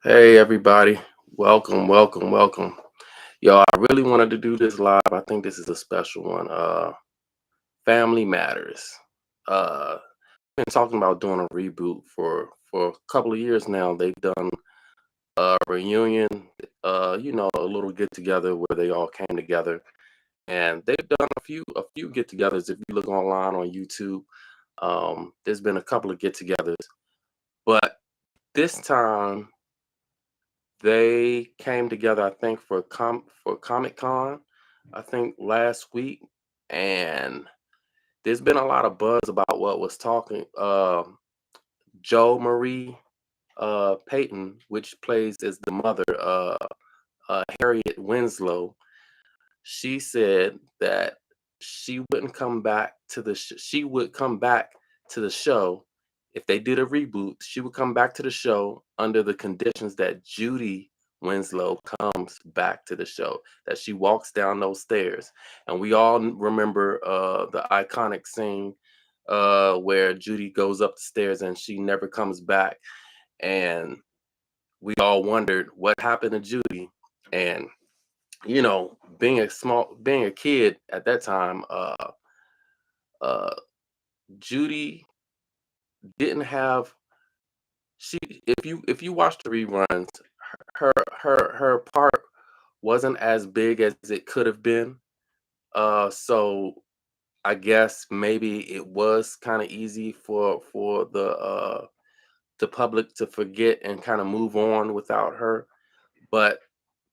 Hey everybody, welcome. Yo, I really wanted to do this live. I think this is a special one. Family Matters. Been talking about doing a reboot for a couple of years now. They've done a reunion, a little get together where they all came together, and they've done a few get-togethers. If you look online on YouTube, there's been a couple of get-togethers, but this time they came together, I think, for Comic Con, I think last week, and there's been a lot of buzz about what was talking. Joe Marie Payton, which plays as the mother, Harriet Winslow, she said that she wouldn't come back to she would come back to the show if they did a reboot. She would come back to the show under the conditions that Judy Winslow comes back to the show, that she walks down those stairs. And we all remember the iconic scene where Judy goes up the stairs and she never comes back. And we all wondered what happened to Judy. And being a kid at that time, uh Judy didn't have she if you watch the reruns, her her part wasn't as big as it could have been. So I guess maybe it was kind of easy for the public to forget and kind of move on without her. But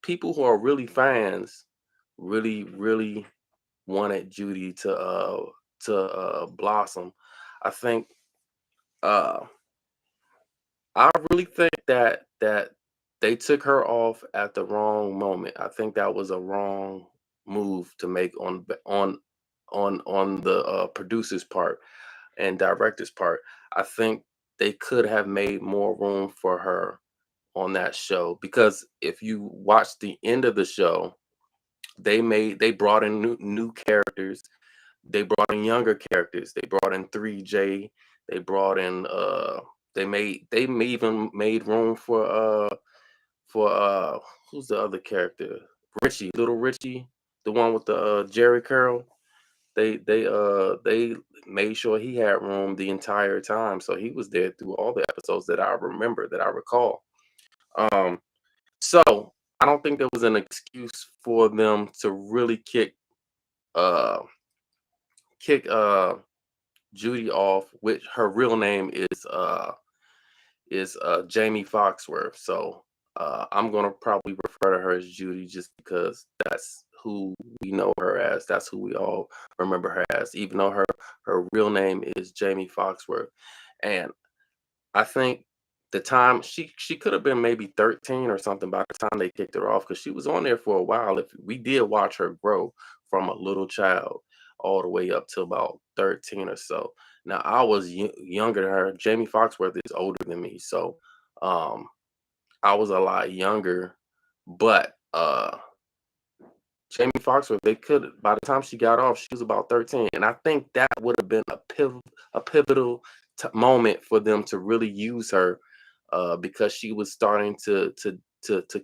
people who are really fans really wanted Judy to blossom. I think uh I really think that they took her off at the wrong moment. I think that was a wrong move to make on the producer's part and director's part. I think they could have made more room for her on that show, because if you watch the end of the show, they brought in new characters. They brought in younger characters. They brought in 3J. They brought in even made room for who's the other character? Richie, little Richie, the one with the Jerry curl. They made sure he had room the entire time. So he was there through all the episodes that I remember, that I recall. Um so I don't think there was an excuse for them to really uh kick Judy off, which her real name is Jamie Foxworth. So I'm gonna probably refer to her as Judy just because that's who we know her as. That's who we all remember her as, even though her real name is Jamie Foxworth. And I think the time she could have been maybe 13 or something by the time they kicked her off, because she was on there for a while. If we did watch her grow from a little child all the way up to about 13 or so. Now I was younger than her. Jamie Foxworth is older than me, so um I was a lot younger. But Jamie Foxworth, they could by the time she got off, she was about 13, and I think that would have been a pivotal moment for them to really use her, because she was starting to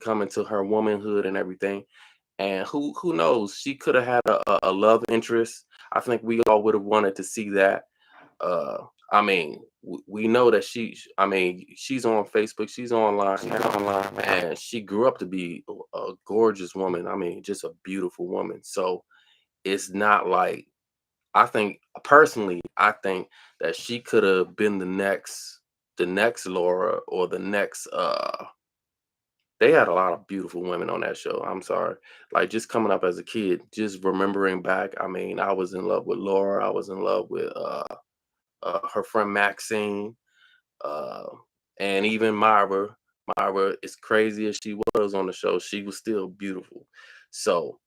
come into her womanhood and everything. And who knows, she could have had a love interest. I think we all would have wanted to see that. uh I mean, we know that I mean, she's on Facebook, she's online now, and she grew up to be a gorgeous woman. I mean, just a beautiful woman. So it's not like, I think personally, I think that she could have been the next Laura, or the next they had a lot of beautiful women on that show. I'm sorry. Like, just coming up as a kid, just remembering back, I mean, I was in love with Laura. I was in love with her friend Maxine, uh, and even Myra. Myra, as crazy as she was on the show, she was still beautiful. So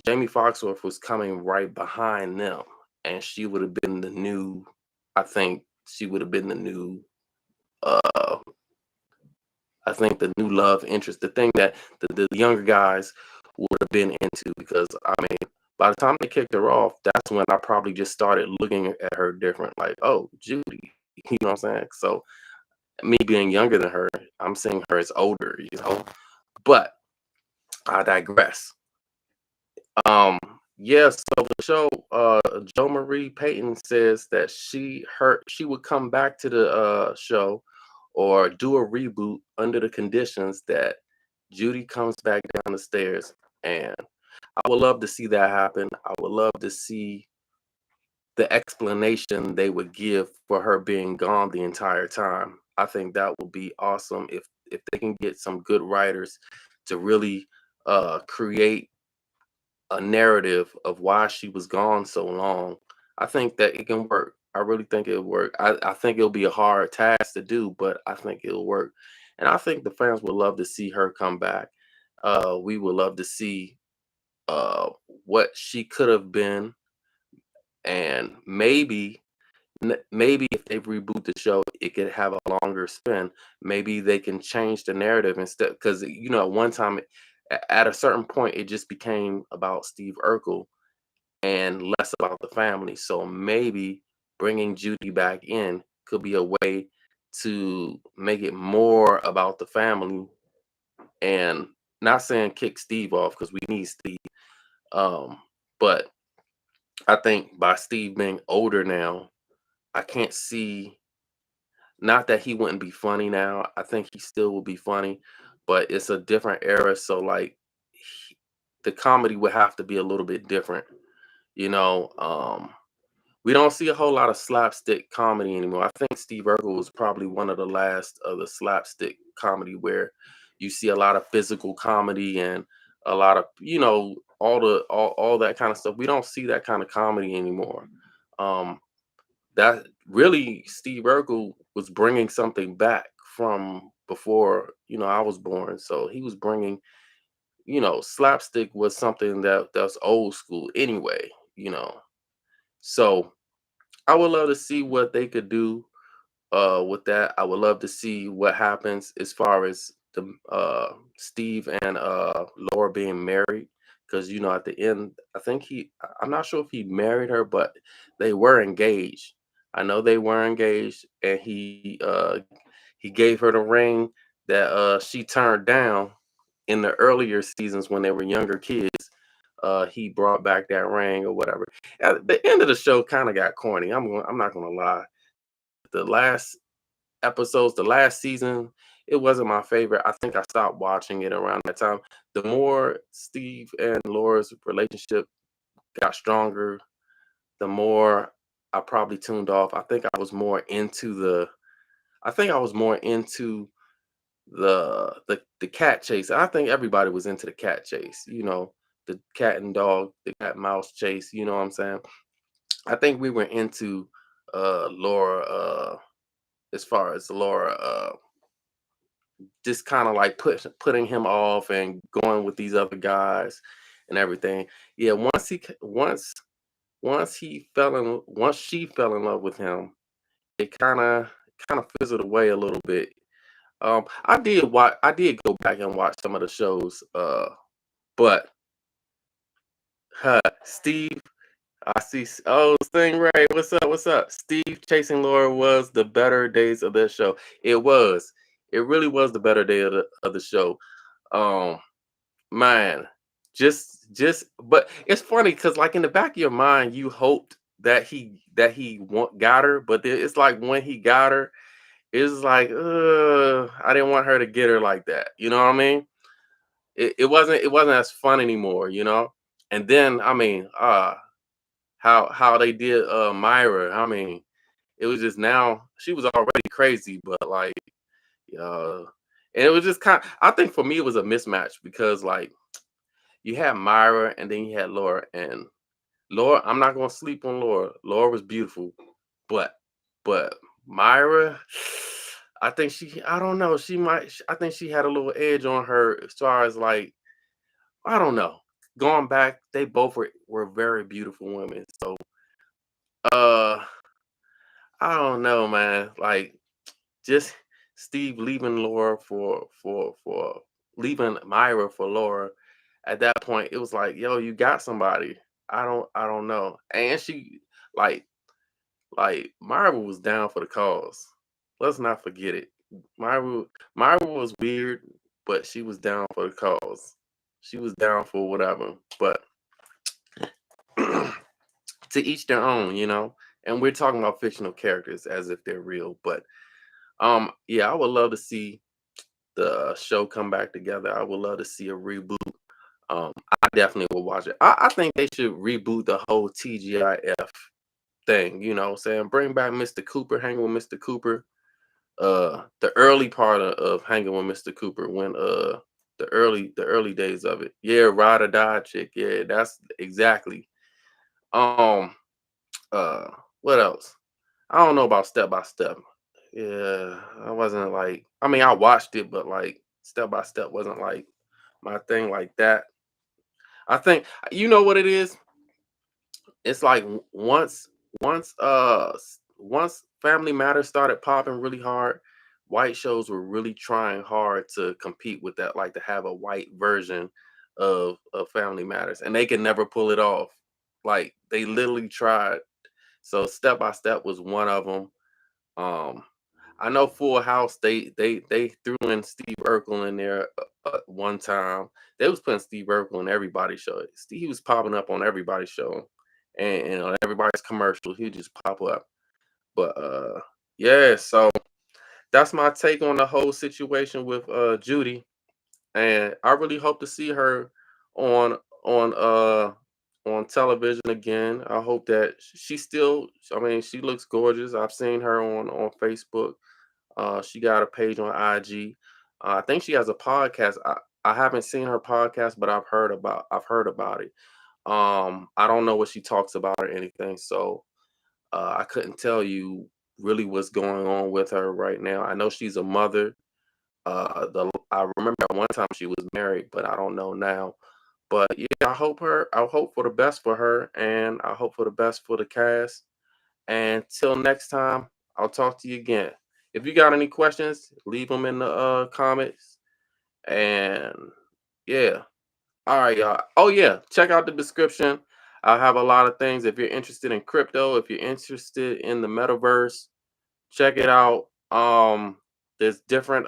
Jamie Foxworth was coming right behind them, and she would have been the new. I think she would have been the new. Uh, I think the new love interest, the thing that the younger guys would have been into, because I mean, by the time they kicked her off, that's when I probably just started looking at her different, like, oh, Judy, you know what I'm saying? So Me being younger than her, I'm seeing her as older, But I digress. Um, yeah, so the show, Joe Marie Payton says that she would come back to the show or do a reboot under the conditions that Judy comes back down the stairs. And I would love to see that happen. I would love to see the explanation they would give for her being gone the entire time. I think that would be awesome if they can get some good writers to really create a narrative of why she was gone so long. I think that it can work. I really think it'll work. I think it'll be a hard task to do, but I think it'll work. And I think the fans would love to see her come back. We would love to see uh, what she could have been, and maybe if they reboot the show, it could have a longer spin. Maybe they can change the narrative instead, because at one time, at a certain point, it just became about Steve Urkel and less about the family. So maybe bringing Judy back in could be a way to make it more about the family, and not saying kick Steve off because we need Steve. Um, but I think by Steve being older now, I can't see, not that he wouldn't be funny now. I think he still will be funny, but it's a different era. So like the comedy would have to be a little bit different, you know. We don't see a whole lot of slapstick comedy anymore. I think Steve Urkel was probably one of the last of the slapstick comedy where you see a lot of physical comedy and a lot of, all that kind of stuff. We don't see that kind of comedy anymore. Um, that really Steve Urkel was bringing something back from before, I was born. So he was bringing, slapstick was something that's old school anyway, you know. So I would love to see what they could do with that. I would love to see what happens as far as the Steve and Laura being married, because at the end, I think I'm not sure if he married her, but they were engaged. I know they were engaged, and he gave her the ring that she turned down in the earlier seasons when they were younger kids. He brought back that ring or whatever. At the end of the show kind of got corny. I'm not gonna lie. The last episodes, the last season, it wasn't my favorite. I think I stopped watching it around that time. The more Steve and Laura's relationship got stronger, the more I probably tuned off. I think I was more into the cat chase. I think everybody was into the cat chase, the cat and dog, the cat mouse chase, you know what I'm saying? I think we were into Laura, as far as Laura just kind of like putting him off and going with these other guys and everything. Yeah, once she fell in love with him, it kind of fizzled away a little bit. I did go back and watch some of the shows, but Steve, I see. Oh, Stingray, what's up? What's up? Steve chasing Laura was the better days of that show. It was. It really was the better day of the show. Um, Man, but it's funny because like in the back of your mind, you hoped that he got her, but then it's like when he got her, it's like, I didn't want her to get her like that. You know what I mean? It wasn't as fun anymore, you know. And then I mean, how they did Myra. I mean, it was just, now she was already crazy, but like, uh, and it was just I think for me it was a mismatch because like you had Myra and then you had Laura. And Laura, I'm not gonna sleep on Laura. Laura was beautiful, but Myra, I don't know. I think she had a little edge on her as far as like, I don't know. Going back, they both were very beautiful women. So uh, I don't know, man. Like, just Steve leaving Laura for leaving Myra for Laura. At that point, it was like, yo, you got somebody. I don't know. And she like Myra was down for the cause. Let's not forget it. Myra Myra was weird, but she was down for the cause. She was down for whatever. But to each their own, you know. And we're talking about fictional characters as if they're real. But yeah, I would love to see the show come back together. I would love to see a reboot. I definitely will watch it. I think they should reboot the whole TGIF thing, you know, saying bring back Mr. Cooper, hanging with Mr. Cooper. The early part of hanging with Mr. Cooper when the early days of it. Yeah, ride or die chick. Yeah, that's exactly. Um uh what else? I don't know about Step by Step. Yeah, I wasn't like I mean I watched it, but like Step by Step wasn't like my thing like that. I think you know what it is? It's like once Family Matters started popping really hard, white shows were really trying hard to compete with that, like to have a white version of Family Matters, and they could never pull it off. Like they literally tried. So Step by Step was one of them. Um, I know Full House. They threw in Steve Urkel in there one time. They was putting Steve Urkel in everybody's show. Steve was popping up on everybody's show, and on everybody's commercial. He just pop up. But yeah. So that's my take on the whole situation with Judy, and I really hope to see her on on uh on television again. I hope that she still. I mean, she looks gorgeous. I've seen her on Facebook. She got a page on IG. I think she has a podcast. I haven't seen her podcast, but I've heard about it. I don't know what she talks about or anything, so I couldn't tell you really what's going on with her right now. I know she's a mother. I remember at one time she was married, but I don't know now. But yeah, I hope for the best for her, and I hope for the best for the cast. And till next time, I'll talk to you again. If you got any questions, leave them in the comments. And yeah. All right, y'all. Oh yeah, check out the description. I have a lot of things. If you're interested in crypto, if you're interested in the metaverse, check it out. There's different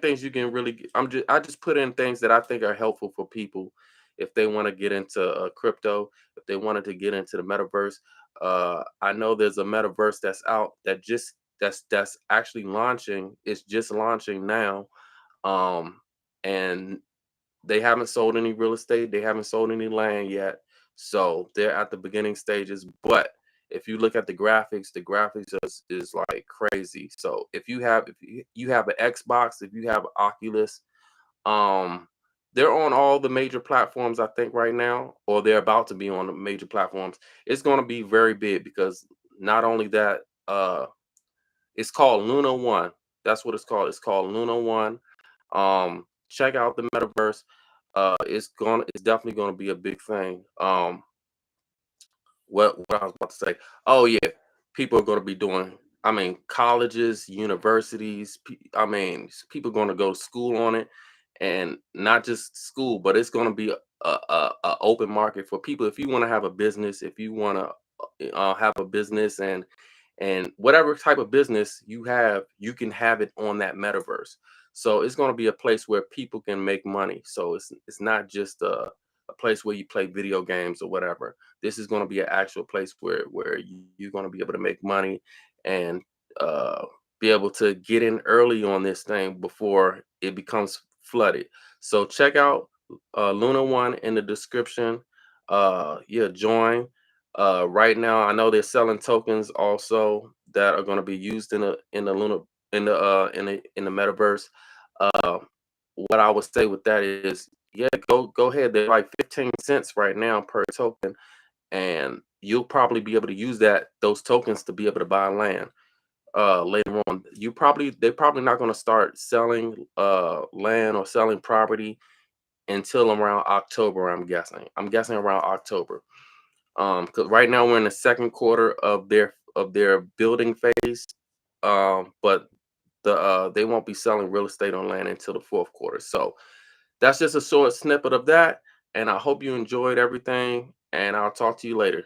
things you can really I just put in things that I think are helpful for people if they want to get into crypto, if they wanted to get into the metaverse. I know there's a metaverse that's out that's actually launching. It's just launching now. Um and they haven't sold any real estate. They haven't sold any land yet. So they're at the beginning stages. But if you look at the graphics is like crazy. So if you have an Xbox, if you have an Oculus, um, they're on all the major platforms, I think, right now, or they're about to be on the major platforms. It's going to be very big because not only that, it's called Luna One. That's what it's called. It's called Luna One. Check out the metaverse. It's definitely gonna be a big thing. What I was about to say. Oh yeah, people are gonna be doing. I mean, colleges, universities. I mean, people going to go to school on it, and not just school, but it's going to be a open market for people. If you want to have a business, if you want to have a business, and whatever type of business you have, you can have it on that metaverse. So it's going to be a place where people can make money. So it's not just a place where you play video games or whatever. This is going to be an actual place where you're going to be able to make money and uh, be able to get in early on this thing before it becomes flooded. So check out Luna One in the description. Yeah, join. Right now, I know they're selling tokens also that are going to be used in the Luna in the metaverse. Uh, what I would say with that is, yeah, go ahead. They're like 15 cents right now per token, and you'll probably be able to use those tokens to be able to buy land later on. They're probably not going to start selling land or selling property until around October. I'm guessing around October. Because right now we're in the second quarter of their building phase. But they won't be selling real estate on land until the fourth quarter. So that's just a short snippet of that. And I hope you enjoyed everything. And I'll talk to you later.